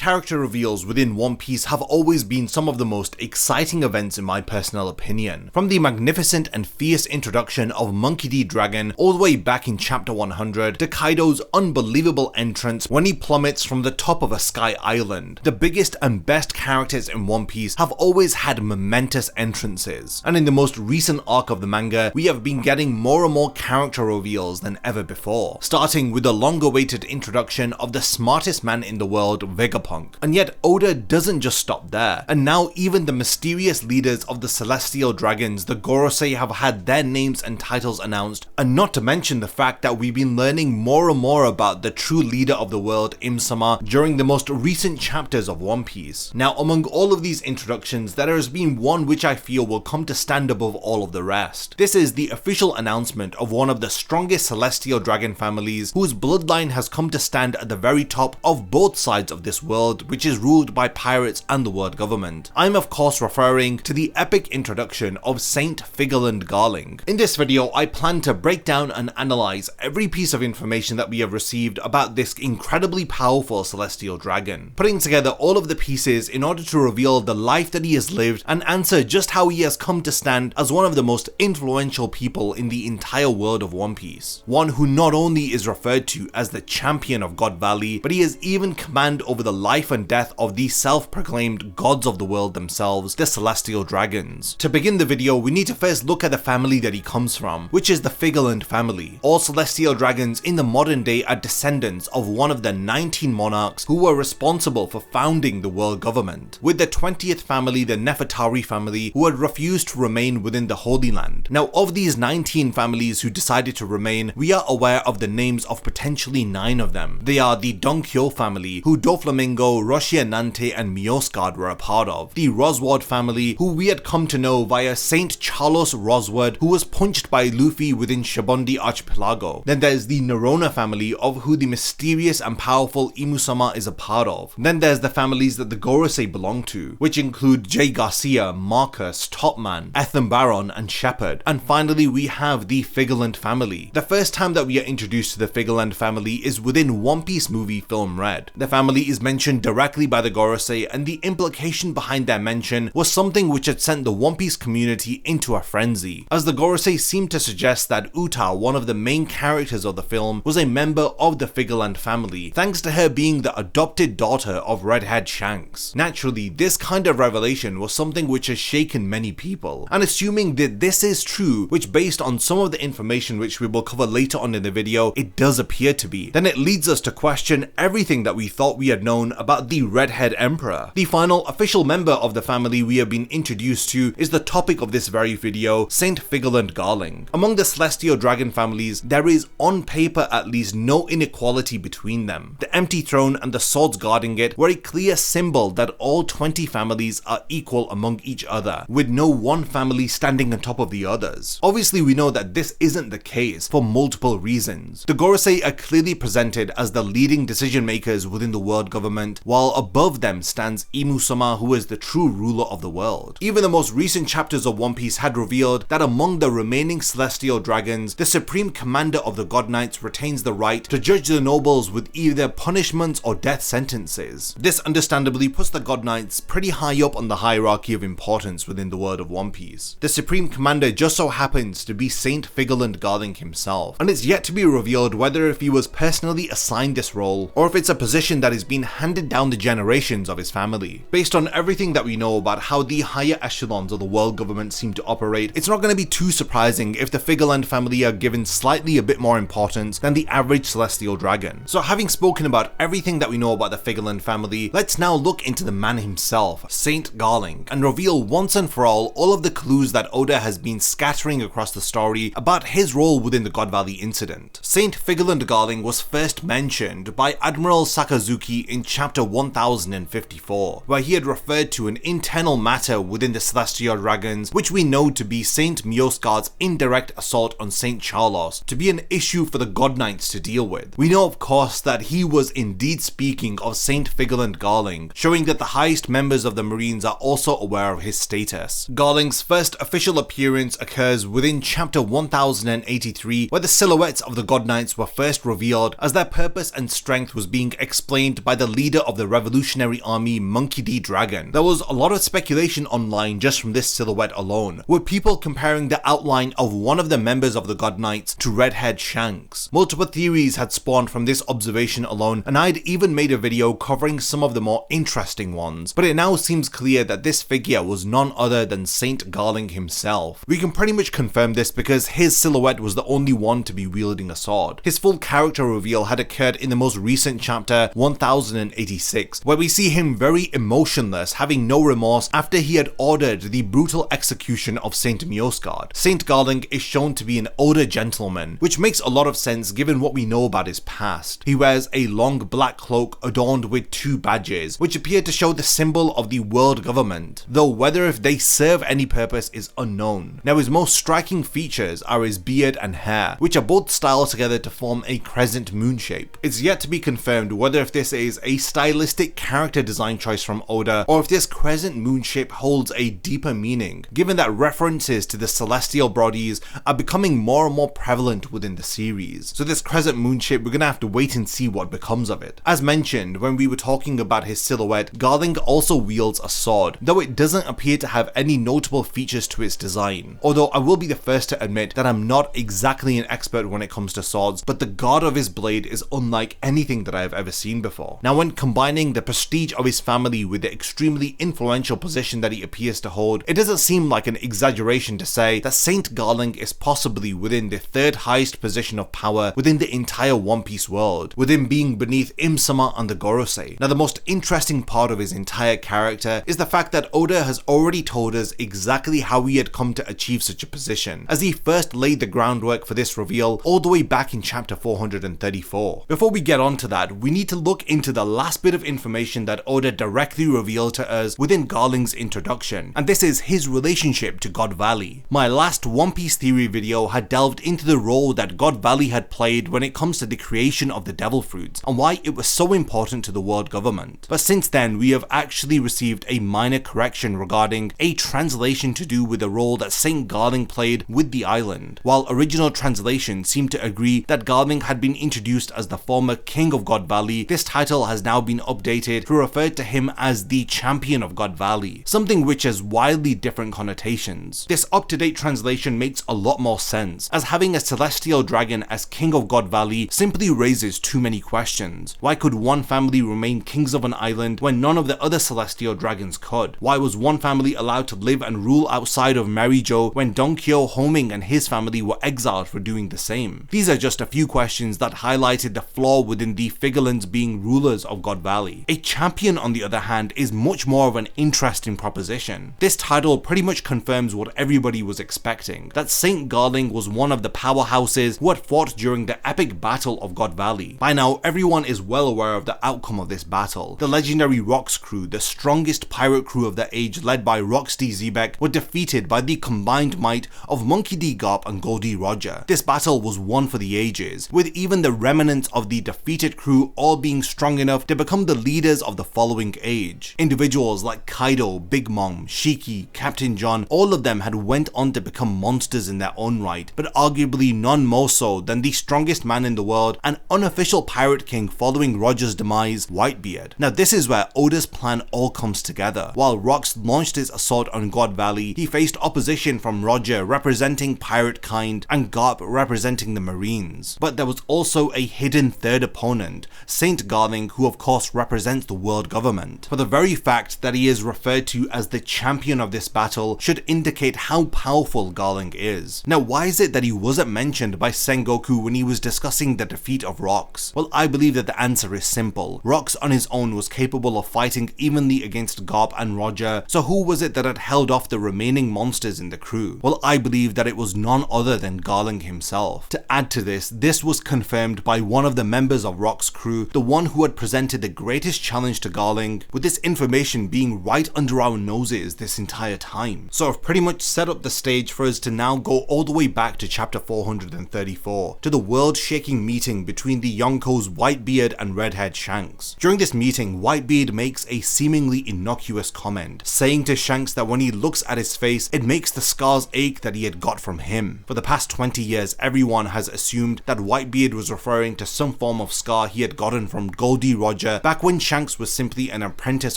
Character reveals within One Piece have always been some of the most exciting events in my personal opinion. From the magnificent and fierce introduction of Monkey D. Dragon all the way back in chapter 100 to Kaido's unbelievable entrance when he plummets from the top of a sky island. The biggest and best characters in One Piece have always had momentous entrances, and in the most recent arc of the manga, we have been getting more and more character reveals than ever before, starting with the long-awaited introduction of the smartest man in the world, Vegapunk. And yet Oda doesn't just stop there, and now even the mysterious leaders of the Celestial Dragons, the Gorosei, have had their names and titles announced, and not to mention the fact that we've been learning more and more about the true leader of the world, Im-sama, during the most recent chapters of One Piece. Now, among all of these introductions, there has been one which I feel will come to stand above all of the rest. This is the official announcement of one of the strongest Celestial Dragon families, whose bloodline has come to stand at the very top of both sides of this world, which is ruled by pirates and the world government. I'm of course referring to the epic introduction of Saint Figarland Garling. In this video, I plan to break down and analyze every piece of information that we have received about this incredibly powerful Celestial Dragon, putting together all of the pieces in order to reveal the life that he has lived and answer just how he has come to stand as one of the most influential people in the entire world of One Piece. One who not only is referred to as the champion of God Valley, but he has even command over the life and death of the self-proclaimed gods of the world themselves, the Celestial Dragons. To begin the video, we need to first look at the family that he comes from, which is the Figarland family. All Celestial Dragons in the modern day are descendants of one of the 19 monarchs who were responsible for founding the world government, with the 20th family, the Nefertari family, who had refused to remain within the Holy Land. Now, of these 19 families who decided to remain, we are aware of the names of potentially 9 of them. They are the Donkyo family, who Doflamingo, Rochianante and Mioscard were a part of, the Rosward family, who we had come to know via Saint Charlos Rosward, who was punched by Luffy within Shabondi Archipelago. Then there's the Nerona family, of who the mysterious and powerful Imusama is a part of. Then there's the families that the Gorosei belong to, which include Jay Garcia, Marcus, Topman, Ethan Baron and Shepard. And finally we have the Figarland family. The first time that we are introduced to the Figarland family is within One Piece movie Film Red. The family is mentioned directly by the Gorosei, and the implication behind their mention was something which had sent the One Piece community into a frenzy, as the Gorosei seemed to suggest that Uta, one of the main characters of the film, was a member of the Figarland family, thanks to her being the adopted daughter of Redhead Shanks. Naturally, this kind of revelation was something which has shaken many people, and assuming that this is true, which based on some of the information which we will cover later on in the video, it does appear to be, then it leads us to question everything that we thought we had known about the Redhead Emperor. The final official member of the family we have been introduced to is the topic of this very video, Saint Figarland Garling. Among the Celestial Dragon families, there is on paper at least no inequality between them. The empty throne and the swords guarding it were a clear symbol that all 20 families are equal among each other, with no one family standing on top of the others. Obviously we know that this isn't the case for multiple reasons. The Gorosei are clearly presented as the leading decision makers within the world government, while above them stands Imusama, who is the true ruler of the world. Even the most recent chapters of One Piece had revealed that among the remaining Celestial Dragons, the supreme commander of the God Knights retains the right to judge the nobles with either punishments or death sentences. This understandably puts the God Knights pretty high up on the hierarchy of importance within the world of One Piece. The supreme commander just so happens to be Saint Figarland Garling himself, and it's yet to be revealed whether if he was personally assigned this role, or if it's a position that has been handed down the generations of his family. Based on everything that we know about how the higher echelons of the world government seem to operate, it's not going to be too surprising if the Figarland family are given slightly a bit more importance than the average Celestial Dragon. So having spoken about everything that we know about the Figarland family, let's now look into the man himself, Saint Garling, and reveal once and for all of the clues that Oda has been scattering across the story about his role within the God Valley incident. Saint Figarland Garling was first mentioned by Admiral Sakazuki in chapter 1054, where he had referred to an internal matter within the Celestial Dragons, which we know to be Saint Mioscard's indirect assault on Saint Charlos, to be an issue for the God Knights to deal with. We know of course that he was indeed speaking of Saint Figarland Garling, showing that the highest members of the Marines are also aware of his status. Garling's first official appearance occurs within chapter 1083, where the silhouettes of the God Knights were first revealed as their purpose and strength was being explained by the leader leader of the Revolutionary Army, Monkey D. Dragon. There was a lot of speculation online just from this silhouette alone, with people comparing the outline of one of the members of the God Knights to Redhead Shanks. Multiple theories had spawned from this observation alone, and I'd even made a video covering some of the more interesting ones, but it now seems clear that this figure was none other than Saint Garling himself. We can pretty much confirm this because his silhouette was the only one to be wielding a sword. His full character reveal had occurred in the most recent chapter 1086, where we see him very emotionless, having no remorse after he had ordered the brutal execution of Saint Miosgard. Saint Garling is shown to be an older gentleman, which makes a lot of sense given what we know about his past. He wears a long black cloak adorned with two badges, which appear to show the symbol of the world government, though whether if they serve any purpose is unknown. Now, his most striking features are his beard and hair, which are both styled together to form a crescent moon shape. It's yet to be confirmed whether if this is a stylistic character design choice from Oda, or if this crescent moon shape holds a deeper meaning, given that references to the celestial bodies are becoming more and more prevalent within the series. So this crescent moon shape, we're gonna have to wait and see what becomes of it. As mentioned when we were talking about his silhouette, Garling also wields a sword, though it doesn't appear to have any notable features to its design. Although I will be the first to admit that I'm not exactly an expert when it comes to swords, but the guard of his blade is unlike anything that I have ever seen before. Now, when combining the prestige of his family with the extremely influential position that he appears to hold, it doesn't seem like an exaggeration to say that Saint Garling is possibly within the third highest position of power within the entire One Piece world, with him being beneath Im-sama and the Gorosei. Now, the most interesting part of his entire character is the fact that Oda has already told us exactly how he had come to achieve such a position, as he first laid the groundwork for this reveal all the way back in chapter 434. Before we get on to that, we need to look into the last bit of information that Oda directly revealed to us within Garling's introduction, and this is his relationship to God Valley. My last One Piece theory video had delved into the role that God Valley had played when it comes to the creation of the Devil Fruits, and why it was so important to the world government. But since then, we have actually received a minor correction regarding a translation to do with the role that Saint Garling played with the island. While original translations seem to agree that Garling had been introduced as the former king of God Valley, this title has now been updated to refer to him as the champion of God Valley, something which has wildly different connotations. This up-to-date translation makes a lot more sense, as having a celestial dragon as king of God Valley simply raises too many questions. Why could one family remain kings of an island when none of the other celestial dragons could? Why was one family allowed to live and rule outside of Marijo when Donkyo, Homing and his family were exiled for doing the same? These are just a few questions that highlighted the flaw within the Figarlands being rulers of God Valley. A champion, on the other hand, is much more of an interesting proposition. This title pretty much confirms what everybody was expecting, that Saint Garling was one of the powerhouses who had fought during the epic battle of God Valley. By now, everyone is well aware of the outcome of this battle. The legendary Rocks crew, the strongest pirate crew of the age led by Rox D. Zebek, were defeated by the combined might of Monkey D. Garp and Goldie Roger. This battle was one for the ages, with even the remnants of the defeated crew all being strong enough to become the leaders of the following age. Individuals like Kaido, Big Mom, Shiki, Captain John, all of them had went on to become monsters in their own right, but arguably none more so than the strongest man in the world and unofficial pirate king following Roger's demise, Whitebeard. Now, this is where Oda's plan all comes together. While Rox launched his assault on God Valley, he faced opposition from Roger representing pirate kind and Garp representing the Marines. But there was also a hidden third opponent, Saint Garling, who of course represents the world government. For the very fact that he is referred to as the champion of this battle should indicate how powerful Garling is. Now, why is it that he wasn't mentioned by Sengoku when he was discussing the defeat of Rox? Well, I believe that the answer is simple. Rox on his own was capable of fighting evenly against Garp and Roger, so who was it that had held off the remaining monsters in the crew? Well, I believe that it was none other than Garling himself. To add to this was confirmed by one of the members of Rock's crew, the one who had presented the greatest challenge to Garling, with this information being right under our noses this entire time. So I've pretty much set up the stage for us to now go all the way back to chapter 434, to the world-shaking meeting between the Yonkos Whitebeard and Redhead Shanks. During this meeting, Whitebeard makes a seemingly innocuous comment, saying to Shanks that when he looks at his face, it makes the scars ache that he had got from him. For the past 20 years, everyone has assumed that Whitebeard was referring to some form of scar he had gotten from Goldie Roger Roger back when Shanks was simply an apprentice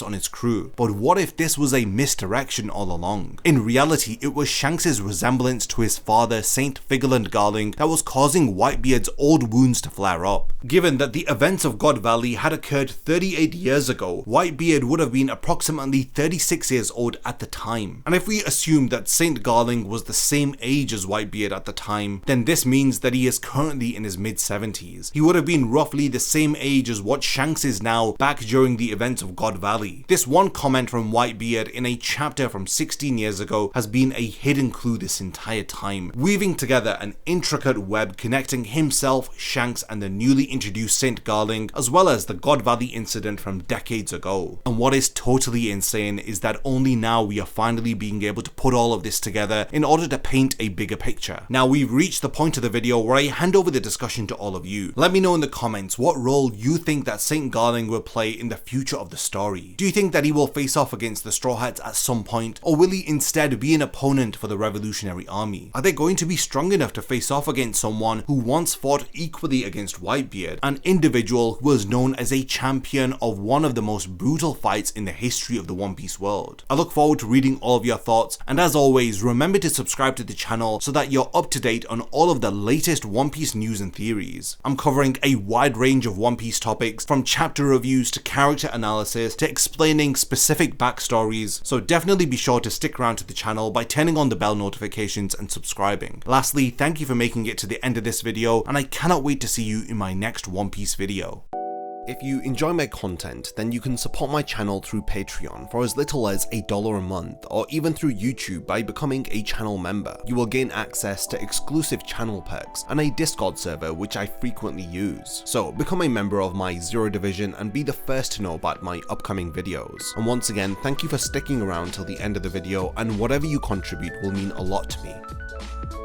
on his crew. But what if this was a misdirection all along? In reality, it was Shanks' resemblance to his father, Saint Figarland Garling, that was causing Whitebeard's old wounds to flare up. Given that the events of God Valley had occurred 38 years ago, Whitebeard would have been approximately 36 years old at the time. And if we assume that Saint Garling was the same age as Whitebeard at the time, then this means that he is currently in his mid-70s. He would have been roughly the same age as what Shanks is now back during the events of God Valley. This one comment from Whitebeard in a chapter from 16 years ago has been a hidden clue this entire time, weaving together an intricate web connecting himself, Shanks, and the newly introduced Saint Garling, as well as the God Valley incident from decades ago. And what is totally insane is that only now we are finally being able to put all of this together in order to paint a bigger picture. Now we've reached the point of the video where I hand over the discussion to all of you. Let me know in the comments what role you think that Saint Garling will play in the future of the story. Do you think that he will face off against the Straw Hats at some point, or will he instead be an opponent for the Revolutionary Army? Are they going to be strong enough to face off against someone who once fought equally against Whitebeard, an individual who was known as a champion of one of the most brutal fights in the history of the One Piece world? I look forward to reading all of your thoughts, and as always, remember to subscribe to the channel so that you're up to date on all of the latest One Piece news and theories. I'm covering a wide range of One Piece topics, from chapter reviews to character analysis to explaining specific backstories, so definitely be sure to stick around to the channel by turning on the bell notifications and subscribing. Lastly, thank you for making it to the end of this video, and I cannot wait to see you in my next One Piece video. If you enjoy my content, then you can support my channel through Patreon for as little as $1 a month, or even through YouTube by becoming a channel member. You will gain access to exclusive channel perks and a Discord server which I frequently use. So become a member of my Zero Division and be the first to know about my upcoming videos. And once again, thank you for sticking around till the end of the video, and whatever you contribute will mean a lot to me.